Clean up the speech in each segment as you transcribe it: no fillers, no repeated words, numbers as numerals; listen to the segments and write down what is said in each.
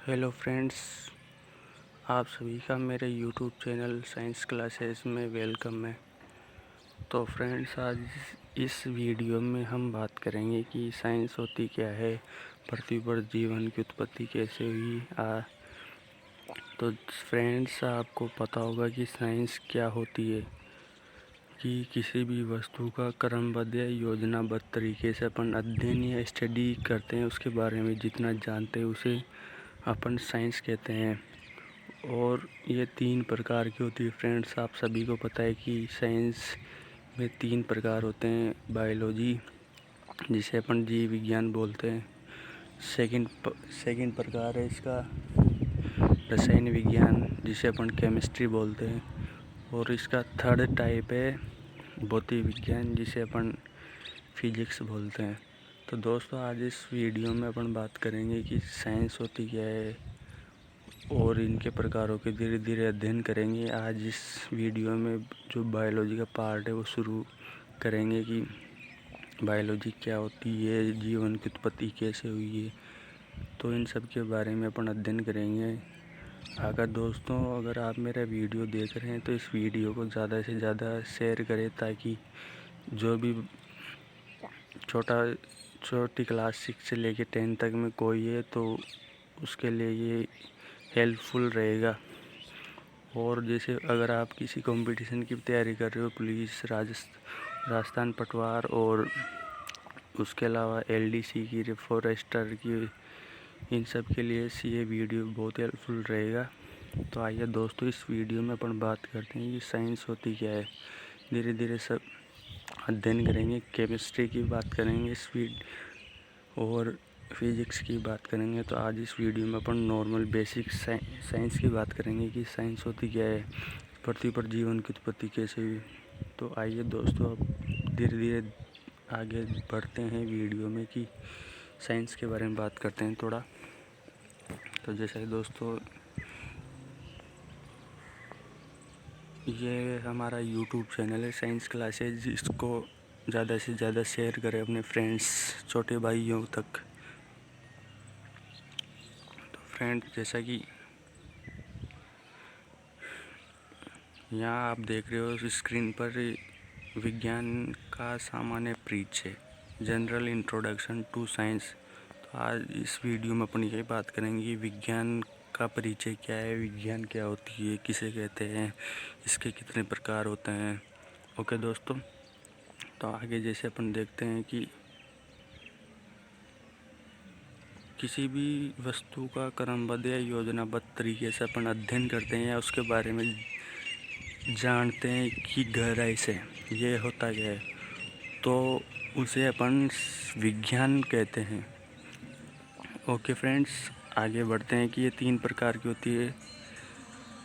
Hello friends, आप सभी का मेरे यूट्यूब चैनल साइंस क्लासेस में वेलकम है। तो फ्रेंड्स, आज इस वीडियो में हम बात करेंगे कि साइंस होती क्या है, पृथ्वी पर जीवन की उत्पत्ति कैसे हुई। तो फ्रेंड्स, आपको पता होगा कि साइंस क्या होती है, कि किसी भी वस्तु का क्रमबद्ध या योजनाबद्ध तरीके से अपन अध्ययन या स्टडी करते हैं, उसके बारे में जितना जानते हैं उसे अपन साइंस कहते हैं। और ये 3 प्रकार की होती है फ्रेंड्स। आप सभी को पता है कि साइंस में 3 प्रकार होते हैं। बायोलॉजी, जिसे अपन जीव विज्ञान बोलते हैं। सेकंड प्रकार है इसका रसायन विज्ञान, जिसे अपन केमिस्ट्री बोलते हैं। और इसका थर्ड टाइप है भौतिक विज्ञान, जिसे अपन फिजिक्स बोलते हैं। तो दोस्तों, आज इस वीडियो में अपन बात करेंगे कि साइंस होती क्या है और इनके प्रकारों के धीरे धीरे अध्ययन करेंगे। आज इस वीडियो में जो बायोलॉजी का पार्ट है वो शुरू करेंगे कि बायोलॉजी क्या होती है, जीवन की उत्पत्ति कैसे हुई है। तो इन सब के बारे में अपन अध्ययन करेंगे। अगर आप मेरा वीडियो देख रहे हैं तो इस वीडियो को ज़्यादा से ज़्यादा शेयर करें, ताकि जो भी छोटी क्लास 6 से लेकर 10 तक में कोई है तो उसके लिए ये हेल्पफुल रहेगा। और जैसे अगर आप किसी कंपटीशन की तैयारी कर रहे हो, पुलिस, राजस्थान पटवार और उसके अलावा एलडीसी की, फॉरेस्टर की, इन सब के लिए ये वीडियो बहुत हेल्पफुल रहेगा। तो आइए दोस्तों, इस वीडियो में अपन बात करते हैं कि साइंस होती क्या है। धीरे धीरे सब अध्ययन करेंगे। केमिस्ट्री की बात करेंगे और फिजिक्स की बात करेंगे। तो आज इस वीडियो में अपन नॉर्मल बेसिक साइंस की बात करेंगे कि साइंस होती क्या है, पृथ्वी पर जीवन की उत्पत्ति कैसे हुई। तो आइए दोस्तों, अब धीरे धीरे आगे बढ़ते हैं वीडियो में कि साइंस के बारे में बात करते हैं थोड़ा। तो जैसे दोस्तों, ये हमारा यूट्यूब चैनल है साइंस क्लासेज, इसको ज़्यादा से ज़्यादा शेयर करें अपने फ्रेंड्स, छोटे भाइयों तक। तो फ्रेंड्स, जैसा कि यहाँ आप देख रहे हो स्क्रीन पर, विज्ञान का सामान्य परिचय, जनरल इंट्रोडक्शन टू साइंस। तो आज इस वीडियो में अपन यही बात करेंगे कि विज्ञान का परिचय क्या है, विज्ञान क्या होती है, किसे कहते हैं, इसके कितने प्रकार होते हैं। ओके दोस्तों, तो आगे जैसे अपन देखते हैं कि किसी भी वस्तु का क्रमबद्ध या योजनाबद्ध तरीके से अपन अध्ययन करते हैं या उसके बारे में जानते हैं कि गहराई से ये होता क्या है, तो उसे अपन विज्ञान कहते हैं। ओके फ्रेंड्स, आगे बढ़ते हैं कि ये 3 प्रकार की होती है,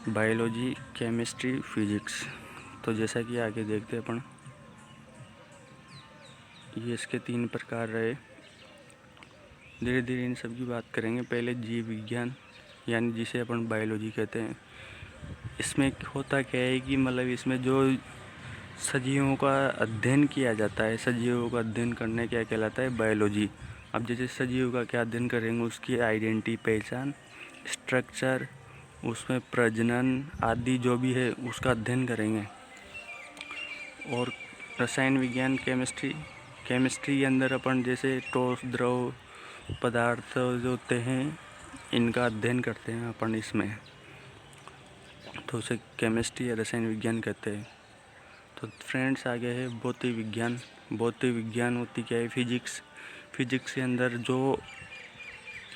बायोलॉजी, केमिस्ट्री, फिजिक्स। तो जैसा कि आगे देखते हैं अपन, ये इसके 3 प्रकार रहे। धीरे धीरे इन सब की बात करेंगे। पहले जीव विज्ञान, यानी जिसे अपन बायोलॉजी कहते हैं। इसमें होता क्या है कि मतलब इसमें जो सजीवों का अध्ययन किया जाता है, सजीवों का अध्ययन करने क्या कहलाता है, बायोलॉजी। अब जैसे सजीव का क्या अध्ययन करेंगे, उसकी आइडेंटिटी, पहचान, स्ट्रक्चर, उसमें प्रजनन आदि जो भी है उसका अध्ययन करेंगे। और रसायन विज्ञान, केमिस्ट्री के अंदर अपन जैसे ठोस, द्रव पदार्थ जो होते हैं, इनका अध्ययन करते हैं अपन इसमें, तो उसे केमिस्ट्री या रसायन विज्ञान कहते हैं। तो फ्रेंड्स, आगे है भौतिक विज्ञान। भौतिक विज्ञान होती क्या है, फिजिक्स के अंदर जो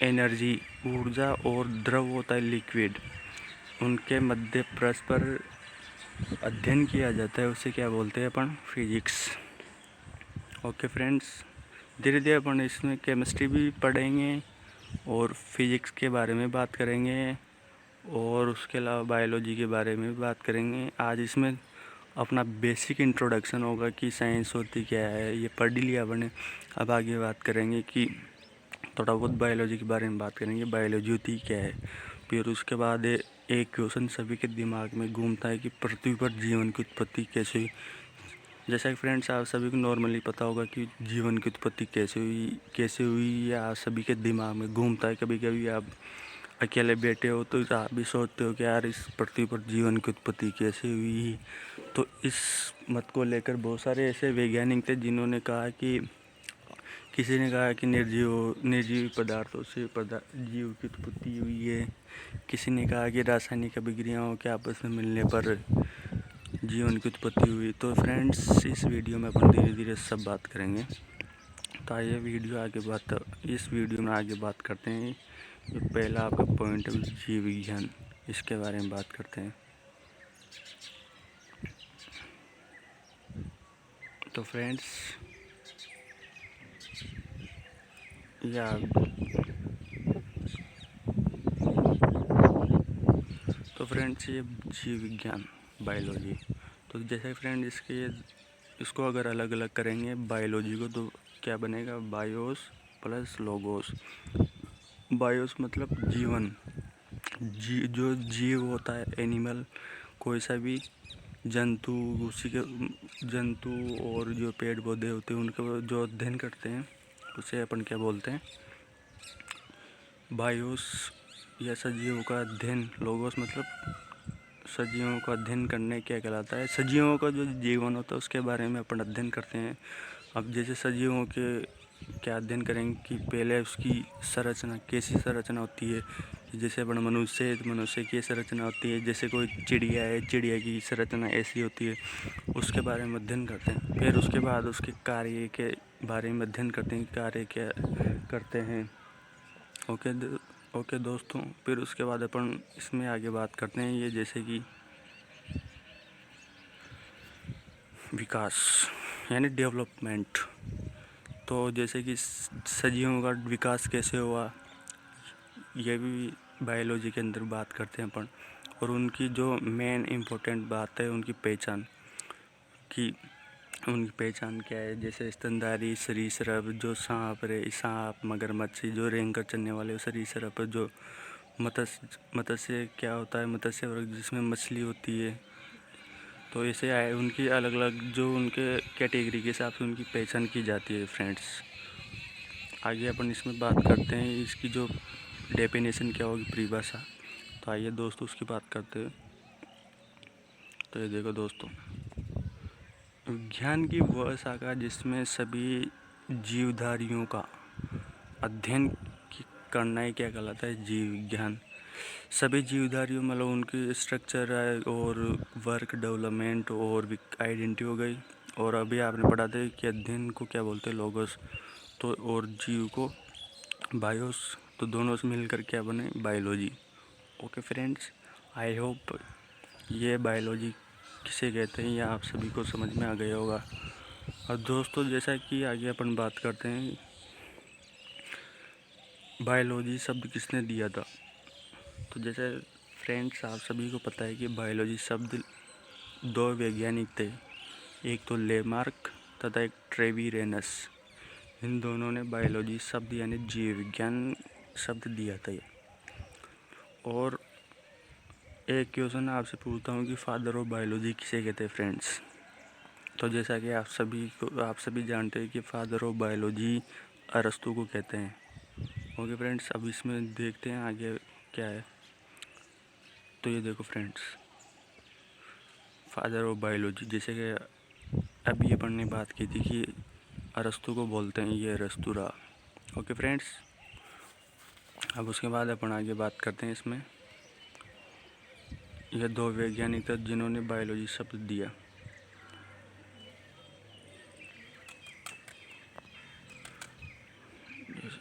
एनर्जी, ऊर्जा और द्रव होता है, लिक्विड, उनके मध्य परस्पर अध्ययन किया जाता है, उसे क्या बोलते हैं अपन, फिजिक्स। ओके फ्रेंड्स, धीरे धीरे अपन इसमें केमिस्ट्री भी पढ़ेंगे और फिजिक्स के बारे में बात करेंगे और उसके अलावा बायोलॉजी के बारे में भी बात करेंगे। आज इसमें अपना बेसिक इंट्रोडक्शन होगा कि साइंस होती क्या है, ये पढ़ लिया अपने। अब आगे बात करेंगे कि थोड़ा बहुत बायोलॉजी के बारे में बात करेंगे, बायोलॉजी होती क्या है। फिर उसके बाद एक क्वेश्चन सभी के दिमाग में घूमता है कि पृथ्वी पर जीवन की उत्पत्ति कैसे हुई। जैसा कि फ्रेंड्स, आप सभी को नॉर्मली पता होगा कि जीवन की उत्पत्ति कैसे हुई, या सभी के दिमाग में घूमता है। कभी कभी आप अकेले बैठे हो तो आप भी सोचते हो कि यार इस पृथ्वी पर जीवन की उत्पत्ति कैसे हुई। तो इस मत को लेकर बहुत सारे ऐसे वैज्ञानिक थे जिन्होंने कहा कि किसी ने कहा कि निर्जीव पदार्थों से जीव की उत्पत्ति हुई है। किसी ने कहा कि रासायनिक अभिक्रियाओं के आपस में मिलने पर जीवन की उत्पत्ति हुई। तो फ्रेंड्स, इस वीडियो में अपन धीरे धीरे सब बात करेंगे। तो आइए इस वीडियो में आगे बात करते हैं। जो पहला आपका पॉइंट है जीव विज्ञान, इसके बारे में बात करते हैं। तो फ्रेंड्स, ये जीव विज्ञान बायोलॉजी। तो जैसे फ्रेंड इसको अगर अलग अलग करेंगे बायोलॉजी को तो क्या बनेगा, बायोस प्लस लोगोस। बायोस मतलब जीवन, जो जीव होता है एनिमल, कोई सा भी जंतु, जंतु और जो पेड़ पौधे होते हैं उनका जो अध्ययन करते हैं उसे अपन क्या बोलते हैं, बायोस या सजीवों का अध्ययन। लोगोस मतलब सजीवों का अध्ययन करने क्या कहलाता है, सजीवों का जो जीवन होता है उसके बारे में अपन अध्ययन करते हैं। अब जैसे सजीवों के क्या अध्ययन करेंगे कि पहले उसकी संरचना, कैसी संरचना होती है। जैसे अपन मनुष्य की संरचना होती है, जैसे कोई चिड़िया है, चिड़िया की संरचना ऐसी होती है, उसके बारे में अध्ययन करते हैं। फिर उसके बाद उसके कार्य के बारे में अध्ययन करते हैं, कार्य क्या करते हैं। ओके दोस्तों, फिर उसके बाद अपन इसमें आगे बात करते हैं। ये जैसे कि विकास यानी डेवलपमेंट। तो जैसे कि सजीवों का विकास कैसे हुआ, ये भी बायोलॉजी के अंदर बात करते हैं अपन। और उनकी जो मेन इम्पोर्टेंट बात है उनकी पहचान क्या है। जैसे स्तनधारी सरीसृप, जो सांप मगरमच्छ, जो रेंगकर चलने वाले सरीसृप, जो मत्स्य क्या होता है, मत्स्य वर्ग जिसमें मछली होती है। तो ऐसे आए उनकी अलग अलग जो उनके कैटेगरी के हिसाब से उनकी पहचान की जाती है। फ्रेंड्स, आगे अपन इसमें बात करते हैं इसकी जो डेफिनेशन क्या होगी, परिभाषा। तो आइए दोस्तों उसकी बात करते हैं। तो ये देखो दोस्तों, विज्ञान की वह शाखा जिसमें सभी जीवधारियों का अध्ययन करना ही क्या कहलाता है, जीव विज्ञान। सभी जीवधारियों मतलब उनकी स्ट्रक्चर और वर्क डेवलपमेंट और आइडेंटिटी हो गई। और अभी आपने पढ़ा था कि अध्ययन को क्या बोलते हैं, लोगोस। तो और जीव को बायोस। तो दोनों से मिलकर क्या बने, biology. Okay friends, I hope ये बायोलॉजी किसे कहते हैं ये आप सभी को समझ में आ गया होगा। और दोस्तों, जैसा कि आगे अपन बात करते हैं, बायोलॉजी शब्द किसने दिया था। तो जैसे फ्रेंड्स, आप सभी को पता है कि बायोलॉजी शब्द दो वैज्ञानिक थे, एक तो लेमार्क तथा एक ट्रेविरेनस। इन दोनों ने बायोलॉजी शब्द यानी जीव विज्ञान शब्द दिया था। और एक क्वेश्चन आपसे पूछता हूँ कि फादर ऑफ बायोलॉजी किसे कहते हैं फ्रेंड्स। तो जैसा कि आप सभी जानते हैं कि फादर ऑफ बायोलॉजी अरस्तु को कहते हैं। ओके फ्रेंड्स, अब इसमें देखते हैं आगे क्या है। तो ये देखो फ्रेंड्स, फादर ऑफ बायोलॉजी, जैसे कि अभी अपन ने बात की थी कि अरस्तु को बोलते हैं, ये अरस्तु रहा। ओके फ्रेंड्स, अब उसके बाद अपन आगे बात करते हैं इसमें। यह दो वैज्ञानिक थे जिन्होंने बायोलॉजी शब्द दिया।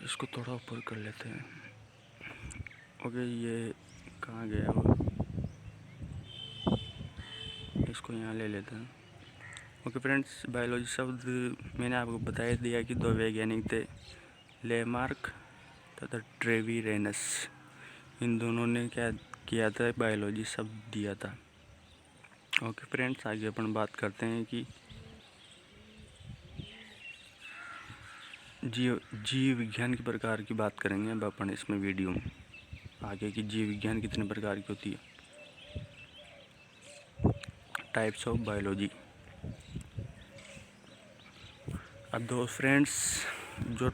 इसको थोड़ा ऊपर कर लेते हैं। ओके, ये कहाँ गया वो, इसको यहाँ ले लेते हैं। ओके फ्रेंड्स, बायोलॉजी शब्द मैंने आपको बता दिया कि दो वैज्ञानिक थे, लेमार्क तथा ट्रेविरेनस। इन दोनों ने क्या किया था, बायोलॉजी शब्द दिया था। ओके फ्रेंड्स, आगे अपन बात करते हैं कि जीव विज्ञान के प्रकार की बात करेंगे अब अपन इसमें वीडियो में आगे कि जीव विज्ञान कितने प्रकार की होती है। Types of biology. अब दो फ्रेंड्स, जो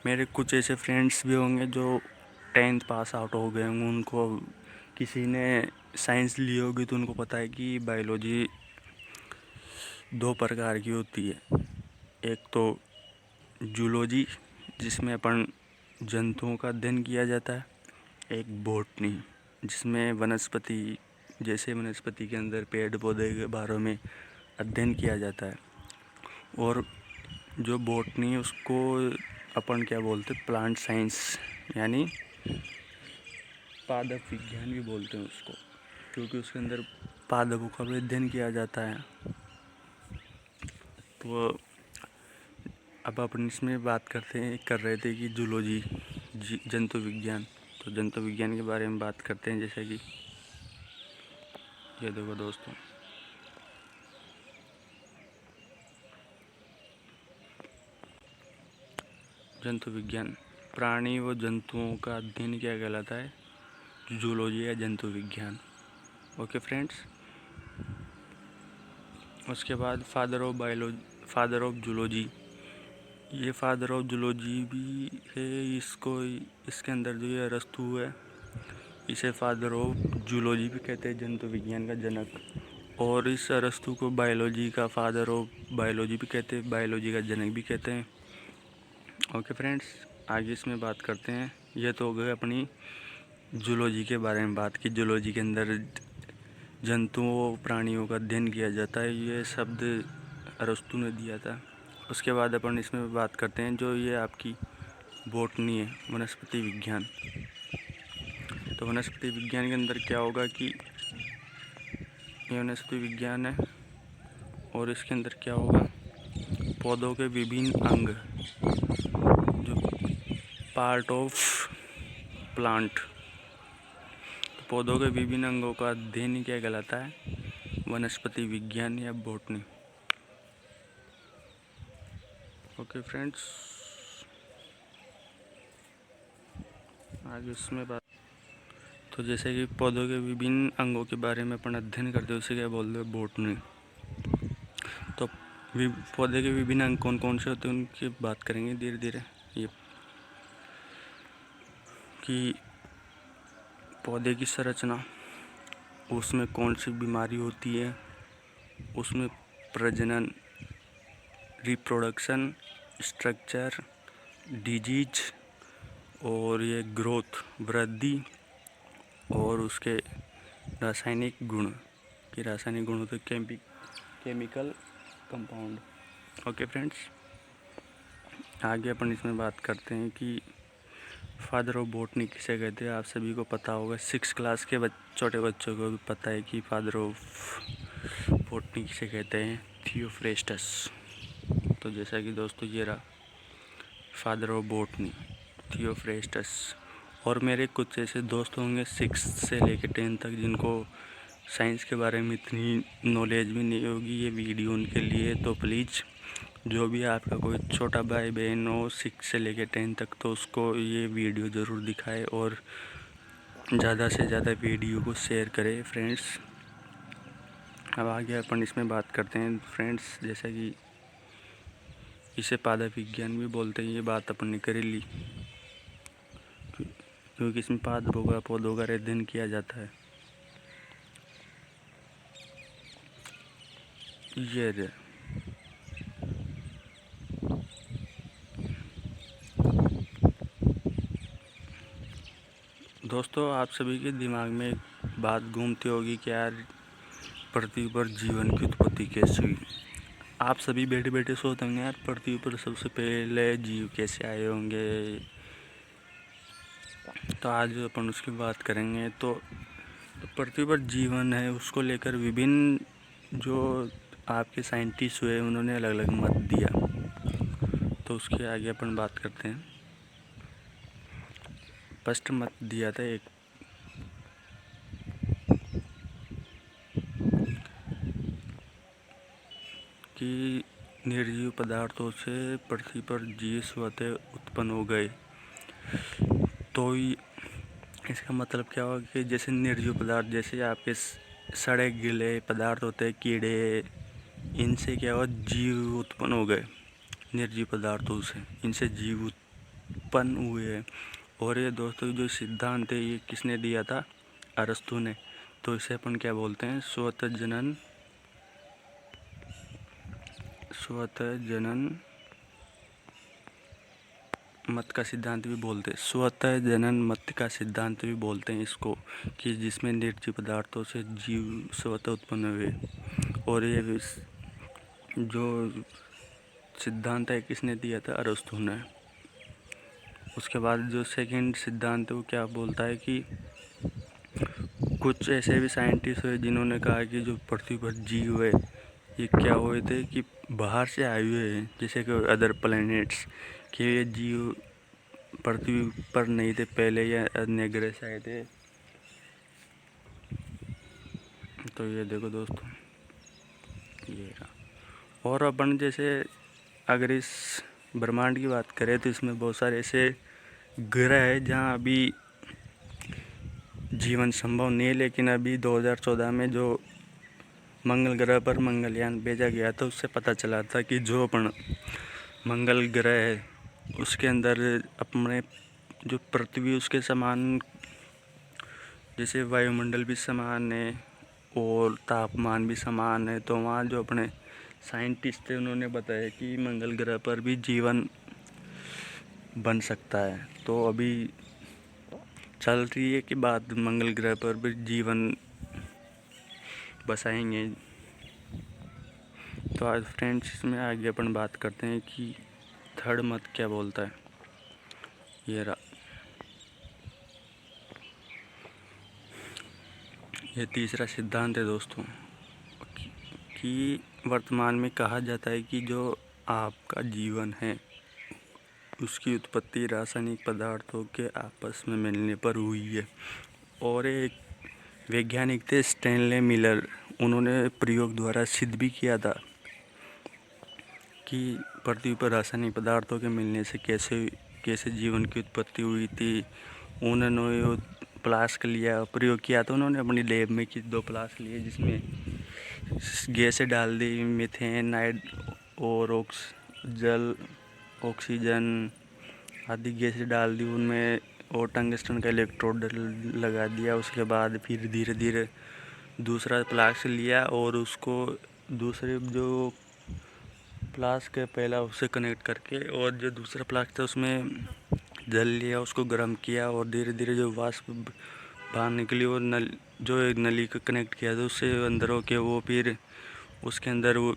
मेरे कुछ ऐसे फ्रेंड्स भी होंगे जो 10th पास आउट हो गए होंगे, उनको किसी ने साइंस ली होगी तो उनको पता है कि बायोलॉजी 2 प्रकार की होती है। एक तो जूलॉजी जिसमें अपन जंतुओं का अध्ययन किया जाता है, एक बॉटनी जिसमें वनस्पति जैसे वनस्पति के अंदर पेड़ पौधे के बारे में अध्ययन किया जाता है। और जो बॉटनी है उसको अपन क्या बोलते हैं, प्लांट साइंस यानी पादप विज्ञान भी बोलते हैं उसको, क्योंकि उसके अंदर पादपों का भी अध्ययन किया जाता है। तो अब अपन इसमें बात कर रहे थे कि जूलॉजी जंतु विज्ञान, तो जंतु विज्ञान के बारे में बात करते हैं। जैसे कि ये देखो दोस्तों, जंतु विज्ञान प्राणी व जंतुओं का अध्ययन क्या कहलाता है, जूलॉजी या जंतु विज्ञान। ओके फ्रेंड्स, उसके बाद फादर ऑफ जूलॉजी, ये फादर ऑफ जूलॉजी भी है। इसके अंदर जो ये अरस्तु है इसे फादर ऑफ जूलॉजी भी कहते हैं, जंतु विज्ञान का जनक। और इस अरस्तु को बायोलॉजी का फादर ऑफ बायोलॉजी भी कहते हैं, बायोलॉजी का जनक भी कहते हैं। ओके फ्रेंड्स, आगे इसमें बात करते हैं। यह तो हो गए अपनी जूलॉजी के बारे में बात की, जूलॉजी के अंदर जंतुओं प्राणियों का अध्ययन किया जाता है, ये शब्द अरस्तु ने दिया था। उसके बाद अपन इसमें बात करते हैं जो ये आपकी बॉटनी है, वनस्पति विज्ञान। तो वनस्पति विज्ञान के अंदर क्या होगा कि ये वनस्पति विज्ञान है और इसके अंदर क्या होगा, पौधों के विभिन्न अंग जो पार्ट ऑफ प्लांट, पौधों के विभिन्न अंगों का अध्ययन क्या कहलाता है, वनस्पति विज्ञान या बॉटनी। ओके फ्रेंड्स, आगे इसमें बात, तो जैसे कि पौधों के विभिन्न अंगों के बारे में अपन अध्ययन करते हैं उसे क्या बोलते हैं, बॉटनी। तो पौधे के विभिन्न अंग कौन कौन से होते हैं उनकी बात करेंगे धीरे धीरे। ये कि पौधे की संरचना, उसमें कौन सी बीमारी होती है, उसमें प्रजनन, रिप्रोडक्शन, स्ट्रक्चर, डिजीज, और ये ग्रोथ वृद्धि, और उसके रासायनिक गुण कि रासायनिक गुण होते केमिकल कंपाउंड। ओके फ्रेंड्स, आगे अपन इसमें बात करते हैं कि फादर ऑफ बॉटनी किसे कहते हैं। आप सभी को पता होगा, 6 क्लास के छोटे बच्चों को भी पता है कि फादर ऑफ बॉटनी किसे कहते हैं, थियोफ्रेस्टस। तो जैसा कि दोस्तों ये रहा फादर ऑफ बॉटनी, थियोफ्रेस्टस। और मेरे कुछ ऐसे दोस्त होंगे 6 से लेकर 10 तक जिनको साइंस के बारे में इतनी नॉलेज भी नहीं होगी, ये वीडियो उनके लिए। तो प्लीज़ जो भी आपका कोई छोटा भाई बहन हो 6 से लेकर 10 तक, तो उसको ये वीडियो ज़रूर दिखाए और ज़्यादा से ज़्यादा वीडियो को शेयर करें फ्रेंड्स। अब आगे अपन इसमें बात करते हैं फ्रेंड्स, जैसा कि इसे पादप विज्ञान भी बोलते हैं। ये बात अपन ने कर ली क्योंकि इसमें पादपों का पौधों का अध्ययन किया जाता है। ये दोस्तों, आप सभी के दिमाग में एक बात घूमती होगी कि यार पृथ्वी पर जीवन की उत्पत्ति कैसे हुई। आप सभी बैठे बैठे सोचते होंगे यार पृथ्वी पर सबसे पहले जीव कैसे आए होंगे। तो आज अपन उसकी बात करेंगे। तो पृथ्वी पर जीवन है उसको लेकर विभिन्न जो आपके साइंटिस्ट हुए उन्होंने अलग अलग मत दिया, तो उसके आगे अपन बात करते हैं। फर्स्ट मत दिया था एक कि निर्जीव पदार्थों से पृथ्वी पर जीव स्वतः उत्पन्न हो गए। तो इसका मतलब क्या होगा कि जैसे निर्जीव पदार्थ, जैसे आपके सड़े गीले पदार्थ होते हैं, कीड़े, इनसे क्या हुआ, जीव उत्पन्न हो गए। निर्जीव पदार्थों से इनसे जीव उत्पन्न हुए हैं। और ये दोस्तों जो सिद्धांत है ये किसने दिया था? अरस्तु ने। तो इसे अपन क्या बोलते हैं? स्वतः जनन मत का सिद्धांत भी बोलते हैं। स्वतः जनन मत का सिद्धांत भी बोलते हैं इसको, कि जिसमें निर्जीव पदार्थों से जीव स्वतः उत्पन्न हुए। और ये जो सिद्धांत है किसने दिया था? अरस्तु ने। उसके बाद जो सेकंड सिद्धांत है वो क्या बोलता है कि कुछ ऐसे भी साइंटिस्ट हुए जिन्होंने कहा कि जो पृथ्वी पर जीव है ये क्या हुए थे कि बाहर से आए हुए हैं, जैसे कि अदर प्लैनेट्स, कि ये जीव पृथ्वी पर नहीं थे पहले, या अन्य ग्रह से आए थे। तो ये देखो दोस्तों, ये रहा। और अपन जैसे अगर इस ब्रह्मांड की बात करें तो इसमें बहुत सारे ऐसे ग्रह है जहाँ अभी जीवन संभव नहीं है, लेकिन अभी 2014 में जो मंगल ग्रह पर मंगलयान भेजा गया था उससे पता चला था कि जो अपन मंगल ग्रह है उसके अंदर अपने जो पृथ्वी उसके समान, जैसे वायुमंडल भी समान है और तापमान भी समान है। तो वहाँ जो अपने साइंटिस्ट थे उन्होंने बताया कि मंगल ग्रह पर भी जीवन बन सकता है। तो अभी चल रही है कि बाद मंगल ग्रह पर भी जीवन बसाएंगे। तो आज फ्रेंड्स इसमें आगे अपन बात करते हैं कि थर्ड मत क्या बोलता है। ये रहा, ये तीसरा सिद्धांत है दोस्तों, कि वर्तमान में कहा जाता है कि जो आपका जीवन है उसकी उत्पत्ति रासायनिक पदार्थों के आपस में मिलने पर हुई है। और एक वैज्ञानिक थे स्टैनले मिलर, उन्होंने प्रयोग द्वारा सिद्ध भी किया था कि पृथ्वी पर रासायनिक पदार्थों के मिलने से कैसे जीवन की उत्पत्ति हुई थी। उन्होंने फ्लास्क लिया, प्रयोग किया था उन्होंने अपनी लैब में कि 2 फ्लास्क लिए जिसमें गैसें डाल दी, मीथेन, नाइट और जल, ऑक्सीजन आदि गैसें डाल दी उनमें, और टंगस्टन का इलेक्ट्रोड लगा दिया। उसके बाद फिर धीरे धीरे दूसरा फ्लास्क लिया और उसको दूसरे जो फ्लास्क है पहला उससे कनेक्ट करके, और जो दूसरा फ्लास्क था उसमें जल लिया, उसको गर्म किया और धीरे धीरे जो वाष्प बाहर निकली और जो एक नली को कनेक्ट किया था उससे अंदर होके वो फिर उसके अंदर वो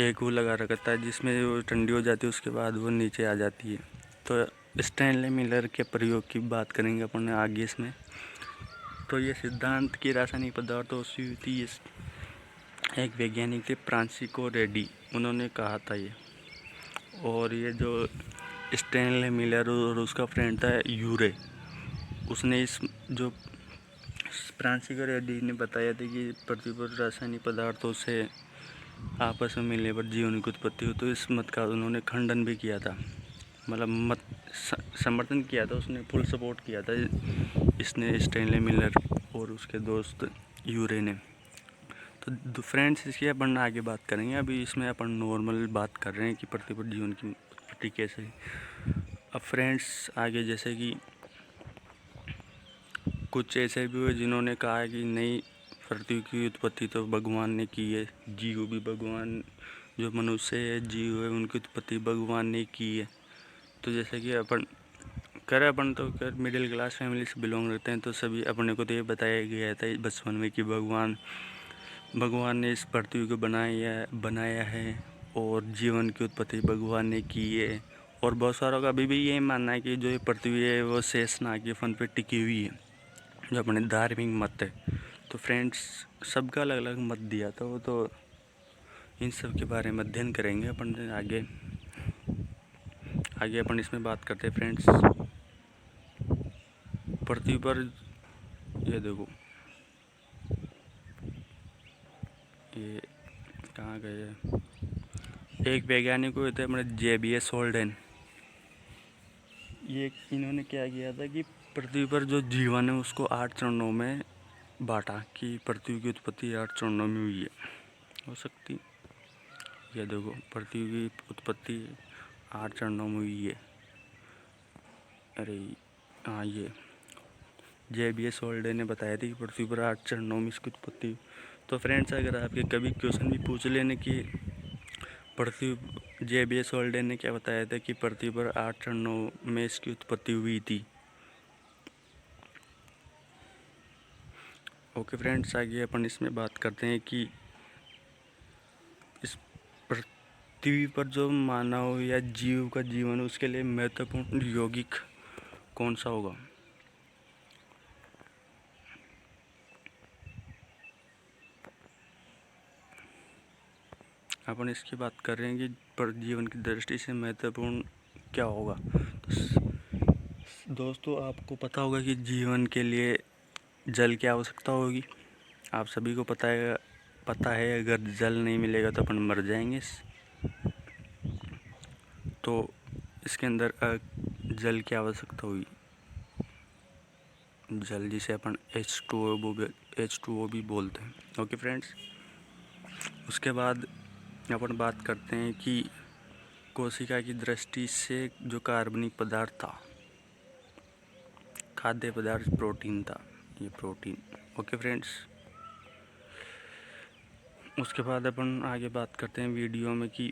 एक वो लगा रखता है जिसमें वो ठंडी हो जाती है, उसके बाद वो नीचे आ जाती है। तो स्टैनले मिलर के प्रयोग की बात करेंगे अपन आगे इसमें। तो ये सिद्धांत की रासायनिक पदार्थों से हुई थी, एक वैज्ञानिक थे फ्रांसिस्को रेड्डी, उन्होंने कहा था ये। और ये जो स्टैनले मिलर और उसका फ्रेंड था यूरे, उसने इस जो फ्रांसिस्को रेड्डी ने बताया था कि पृथ्वी पर रासायनिक पदार्थों से आपस में मिलने पर जीवन की उत्पत्ति हो, तो इस मत का उन्होंने खंडन भी किया था, मतलब मत समर्थन किया था, उसने फुल सपोर्ट किया था इसने, स्टैनले मिलर और उसके दोस्त यूरे ने। तो फ्रेंड्स इसकी अपन आगे बात करेंगे, अभी इसमें अपन नॉर्मल बात कर रहे हैं कि पृथ्वी पर जीवन की उत्पत्ति कैसे। अब फ्रेंड्स आगे जैसे कि कुछ ऐसे भी हुए जिन्होंने कहा है कि नहीं, पृथ्वी की उत्पत्ति तो भगवान ने की है, जीव भी भगवान, जो मनुष्य है जीव है उनकी उत्पत्ति भगवान ने की है। तो जैसे कि अपन तो मिडिल क्लास फैमिली से बिलोंग करते हैं, तो सभी अपने को तो ये बताया गया था बचपन में कि भगवान ने इस पृथ्वी को बनाया है और जीवन की उत्पत्ति भगवान ने की है। और बहुत सारों का अभी भी यही मानना है कि जो ये पृथ्वी है वो शेषनाग के फन पे टिकी हुई है, जो अपने धार्मिक मत है। तो फ्रेंड्स सबका अलग अलग मत दिया था वो, तो इन सब के बारे में अध्ययन करेंगे अपन आगे अपन इसमें बात करते हैं फ्रेंड्स। पृथ्वी पर ये देखो, ये कहाँ गए, एक वैज्ञानिक हुए थे अपने जेबीएस होल्डेन, ये इन्होंने क्या किया था कि पृथ्वी पर जो जीवन है उसको 8 चरणों में बांटा, कि पृथ्वी की उत्पत्ति 8 चरणों में हुई है, हो सकती। ये देखो पृथ्वी की उत्पत्ति 8 चरणों में हुई है। अरे हाँ, ये JBS होल्डे ने बताया था कि पृथ्वी पर 8 चरणों में इसकी उत्पत्ति। तो फ्रेंड्स, अगर आपके कभी क्वेश्चन भी पूछ लेने कि पृथ्वी JBS होल्डे ने क्या बताया था कि पृथ्वी पर 8 चरणों में इसकी उत्पत्ति हुई थी। ओके फ्रेंड्स, आगे अपन इसमें बात करते हैं कि इस पृथ्वी पर जो मानव या जीव का जीवन उसके लिए महत्वपूर्ण यौगिक कौन सा होगा। अपन इसकी बात कर रहे हैं कि पर जीवन की दृष्टि से महत्वपूर्ण क्या होगा। तो दोस्तों, आपको पता होगा कि जीवन के लिए जल की आवश्यकता होगी। आप सभी को पता है अगर जल नहीं मिलेगा तो अपन मर जाएंगे। तो इसके अंदर जल की आवश्यकता होगी, जल जिसे अपन H2O भी बोलते हैं। ओके फ्रेंड्स, उसके बाद अपन बात करते हैं कि कोशिका की दृष्टि से जो कार्बनिक पदार्थ था, खाद्य पदार्थ प्रोटीन था, ये प्रोटीन। ओके फ्रेंड्स, उसके बाद अपन आगे बात करते हैं वीडियो में कि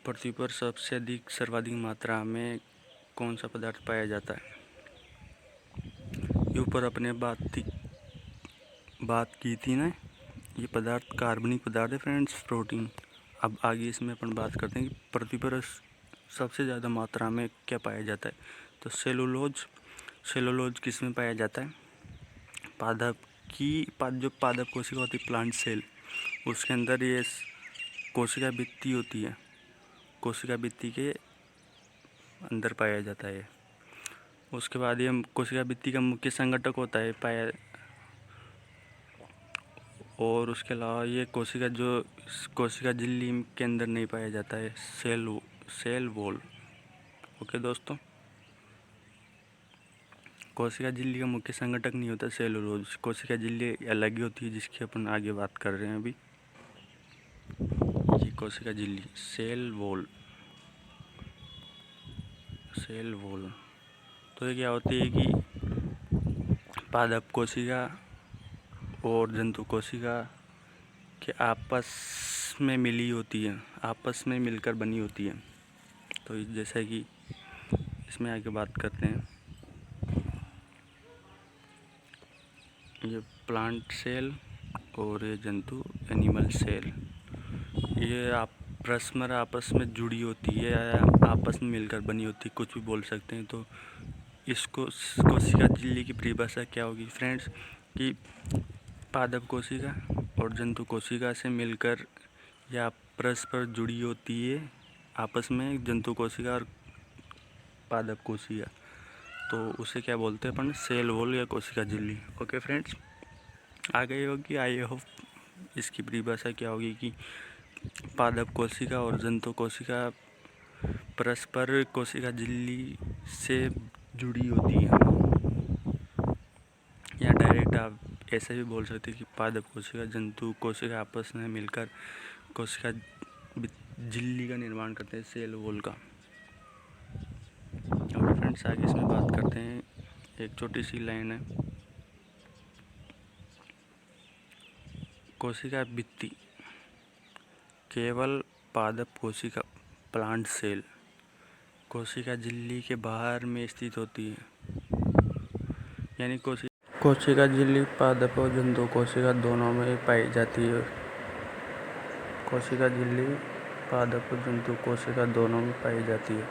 पृथ्वी पर सर्वाधिक मात्रा में कौन सा पदार्थ पाया जाता है। ये ऊपर अपने बात की थी ना, ये पदार्थ कार्बनिक पदार्थ है फ्रेंड्स, प्रोटीन। अब आगे इसमें अपन बात करते हैं कि पृथ्वी पर सबसे ज़्यादा मात्रा में क्या पाया जाता है। तो सेलुलोज किस में पाया जाता है। जो पादप कोशिका होती है, प्लांट सेल, उसके अंदर ये कोशिका भित्ति होती है, कोशिका भित्ति के अंदर पाया जाता है। उसके बाद ये कोशिका भित्ति का मुख्य संगठक होता है और उसके अलावा ये कोशिका झिल्ली के अंदर नहीं पाया जाता है, सेल वॉल। ओके दोस्तों, कोशिका झिल्ली का मुख्य संगठक नहीं होता सेलुलोज, कोशिका झिल्ली अलग ही होती है जिसकी अपन आगे बात कर रहे हैं अभी। ये कोशिका झिल्ली सेल वॉल। तो ये क्या होती है कि पादप कोशिका और जंतु कोशिका के आपस में मिली होती है, आपस में मिलकर बनी होती है। तो जैसा कि इसमें आगे बात करते हैं, ये प्लांट सेल और ये जंतु एनिमल सेल, ये परस्पर आपस में जुड़ी होती है या आपस में मिलकर बनी होती है, कुछ भी बोल सकते हैं। तो इसको कोशिका झिल्ली की परिभाषा क्या होगी फ्रेंड्स, कि पादप कोशिका और जंतु कोशिका से मिलकर या परस्पर जुड़ी होती है आपस में, जंतु कोशिका और पादप कोशिका, तो उसे क्या बोलते हैं अपन, सेल वॉल या कोशिका झिल्ली। ओके फ्रेंड्स, आ गई होगी, आई होप इसकी परिभाषा क्या होगी कि पादप कोशिका और जंतु कोशिका परस्पर कोशिका झिल्ली से जुड़ी होती है, या डायरेक्ट आप ऐसे भी बोल सकते हैं कि पादप कोशिका जंतु कोशिका आपस में मिलकर कोशिका झिल्ली का निर्माण करते हैं, सेल वॉल का। और फ्रेंड्स, आगे इसमें बात करते हैं, एक छोटी सी लाइन है, कोशिका भित्ति केवल पादप कोशिका प्लांट सेल कोशिका झिल्ली के बाहर में स्थित होती है। यानी कोशिका झिल्ली पादप और जंतु कोशिका दोनों में पाई जाती है। कोशिका झिल्ली पादप और जंतु कोशिका दोनों में पाई जाती है।